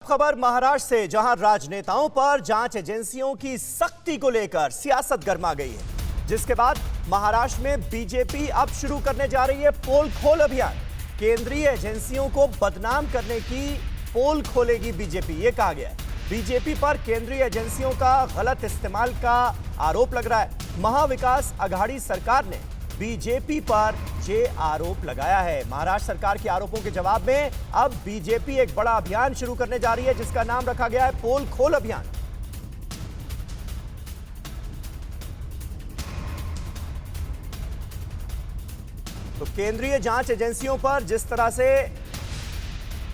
खबर महाराष्ट्र से, जहां राजनेताओं पर जांच एजेंसियों की सख्ती को लेकर सियासत गर्मा गई है, जिसके बाद महाराष्ट्र में बीजेपी अब शुरू करने जा रही है पोल खोल अभियान। केंद्रीय एजेंसियों को बदनाम करने की पोल खोलेगी बीजेपी, ये कहा गया है। बीजेपी पर केंद्रीय एजेंसियों का गलत इस्तेमाल का आरोप लग रहा है। महाविकास अघाड़ी सरकार ने बीजेपी पर ये आरोप लगाया है। महाराष्ट्र सरकार के आरोपों के जवाब में अब बीजेपी एक बड़ा अभियान शुरू करने जा रही है, जिसका नाम रखा गया है पोल खोल अभियान। तो केंद्रीय जांच एजेंसियों पर जिस तरह से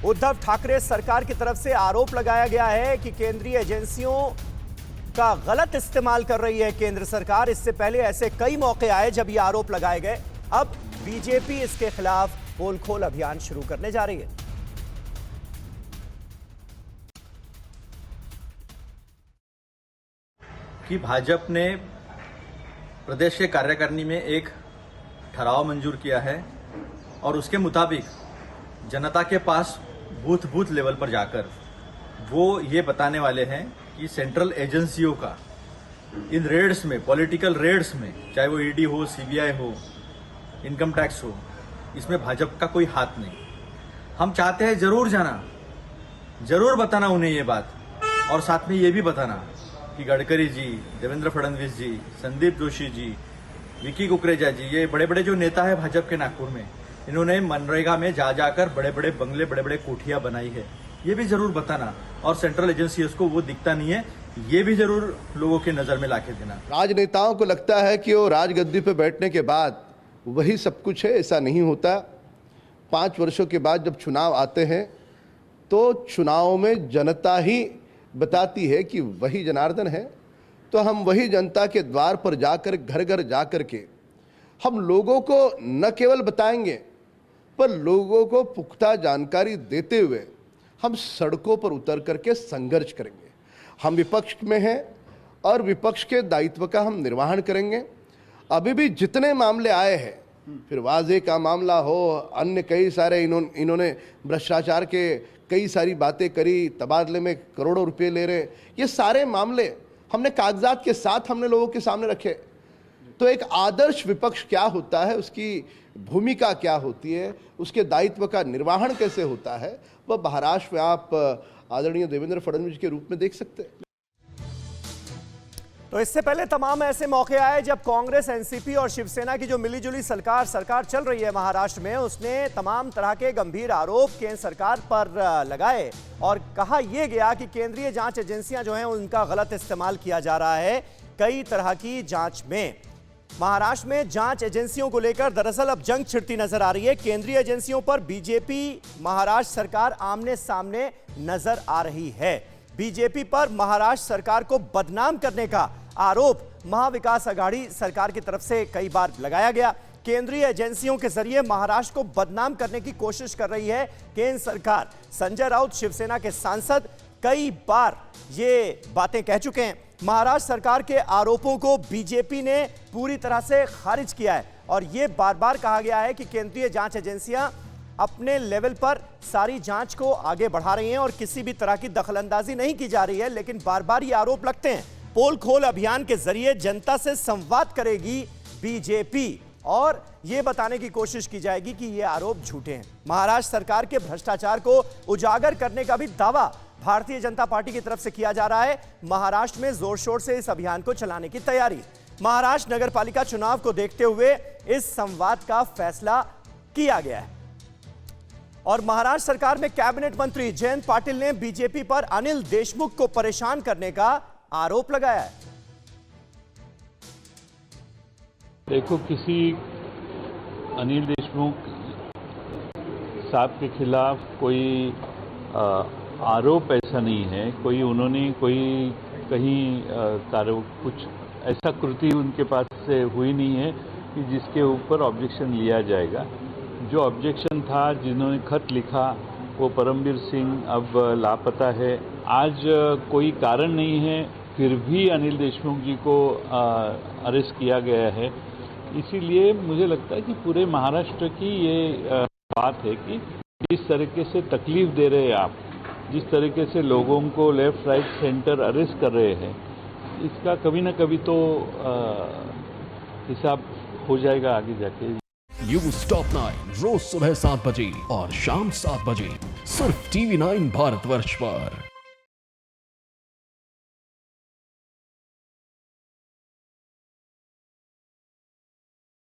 उद्धव ठाकरे सरकार की तरफ से आरोप लगाया गया है कि केंद्रीय एजेंसियों का गलत इस्तेमाल कर रही है केंद्र सरकार, इससे पहले ऐसे कई मौके आए जब ये आरोप लगाए गए। अब बीजेपी इसके खिलाफ पोल खोल अभियान शुरू करने जा रही है। कि भाजपा ने प्रदेश के कार्यकारिणी में एक ठराव मंजूर किया है और उसके मुताबिक जनता के पास बूथ लेवल पर जाकर वो ये बताने वाले हैं कि सेंट्रल एजेंसियों का इन रेड्स में, पॉलिटिकल रेड्स में, चाहे वो ईडी हो, सीबीआई हो, इनकम टैक्स हो, इसमें भाजपा का कोई हाथ नहीं। हम चाहते हैं जरूर बताना उन्हें ये बात, और साथ में ये भी बताना कि गडकरी जी, देवेंद्र फडणवीस जी, संदीप जोशी जी, विकी कुकरेजा जी, ये बड़े बड़े जो नेता है भाजपा के नागपुर में, इन्होंने मनरेगा में जाकर बड़े बड़े बंगले, बड़े बड़े कोठियां बनाई है, ये भी जरूर बताना। और सेंट्रल एजेंसीज को वो दिखता नहीं है, ये भी जरूर लोगों के नजर में लाके देना। राजनेताओं को लगता है कि वो राजगद्दी पे बैठने के बाद वही सब कुछ है, ऐसा नहीं होता। 5 वर्षों के बाद जब चुनाव आते हैं तो चुनाव में जनता ही बताती है कि वही जनार्दन है। तो हम वही जनता के द्वार पर जाकर, घर घर जाकर के हम लोगों को न केवल बताएंगे, पर लोगों को पुख्ता जानकारी देते हुए हम सड़कों पर उतर करके संघर्ष करेंगे। हम विपक्ष में हैं और विपक्ष के दायित्व का हम निर्वहन करेंगे। अभी भी जितने मामले आए हैं, फिर वाजे का मामला हो, अन्य कई सारे इन्होंने भ्रष्टाचार के कई सारी बातें करी, तबादले में करोड़ों रुपए ले रहे, ये सारे मामले हमने कागजात के साथ हमने लोगों के सामने रखे। तो एक आदर्श विपक्ष क्या होता है, उसकी भूमिका क्या होती है, उसके दायित्व का निर्वहन कैसे होता है, वह महाराष्ट्र में आप आदरणीय देवेंद्र फडणवीस के रूप में देख सकते हैं। तो इससे पहले तमाम ऐसे मौके आए जब कांग्रेस, एनसीपी और शिवसेना की जो मिलीजुली सरकार चल रही है महाराष्ट्र में, उसने तमाम तरह के गंभीर आरोप केंद्र सरकार पर लगाए और कहा यह गया कि केंद्रीय जांच एजेंसियां जो हैं उनका गलत इस्तेमाल किया जा रहा है कई तरह की जांच में। महाराष्ट्र में जांच एजेंसियों को लेकर दरअसल अब जंग छिड़ती नजर आ रही है। केंद्रीय एजेंसियों पर बीजेपी, महाराष्ट्र सरकार आमने सामने नजर आ रही है। बीजेपी पर महाराष्ट्र सरकार को बदनाम करने का आरोप महाविकास अघाड़ी सरकार की तरफ से कई बार लगाया गया। केंद्रीय एजेंसियों के जरिए महाराष्ट्र को बदनाम करने की कोशिश कर रही है केंद्र सरकार। संजय राउत, शिवसेना के सांसद, कई बार ये बातें कह चुके हैं। महाराष्ट्र सरकार के आरोपों को बीजेपी ने पूरी तरह से खारिज किया है और यह बार बार कहा गया है कि केंद्रीय जांच एजेंसियां अपने लेवल पर सारी जांच को आगे बढ़ा रही हैं और किसी भी तरह की दखलंदाजी नहीं की जा रही है। लेकिन बार बार ये आरोप लगते हैं। पोल खोल अभियान के जरिए जनता से संवाद करेगी बीजेपी और यह बताने की कोशिश की जाएगी कि ये आरोप झूठे हैं। महाराष्ट्र सरकार के भ्रष्टाचार को उजागर करने का भी दावा भारतीय जनता पार्टी की तरफ से किया जा रहा है। महाराष्ट्र में जोर शोर से इस अभियान को चलाने की तैयारी। महाराष्ट्र नगरपालिका चुनाव को देखते हुए इस संवाद का फैसला किया गया है और महाराष्ट्र सरकार में कैबिनेट मंत्री जयंत पाटिल ने बीजेपी पर अनिल देशमुख को परेशान करने का आरोप लगाया है। देखो, किसी अनिल देशमुख साहब के खिलाफ कोई आरोप ऐसा नहीं है, उन्होंने कहीं कुछ ऐसा कृति उनके पास से हुई नहीं है कि जिसके ऊपर ऑब्जेक्शन लिया जाएगा। जो ऑब्जेक्शन था, जिन्होंने खत लिखा, वो परमवीर सिंह अब लापता है। आज कोई कारण नहीं है, फिर भी अनिल देशमुख जी को अरेस्ट किया गया है। इसीलिए मुझे लगता है कि पूरे महाराष्ट्र की ये बात है कि किस तरीके से तकलीफ दे रहे हैं आप, जिस तरीके से लोगों को लेफ्ट राइट सेंटर अरेस्ट कर रहे हैं, इसका कभी ना कभी तो हिसाब हो जाएगा आगे जाके। न्यूज़ टॉप 9 रोज सुबह 7 बजे और शाम 7 बजे सिर्फ TV9 भारतवर्ष पर।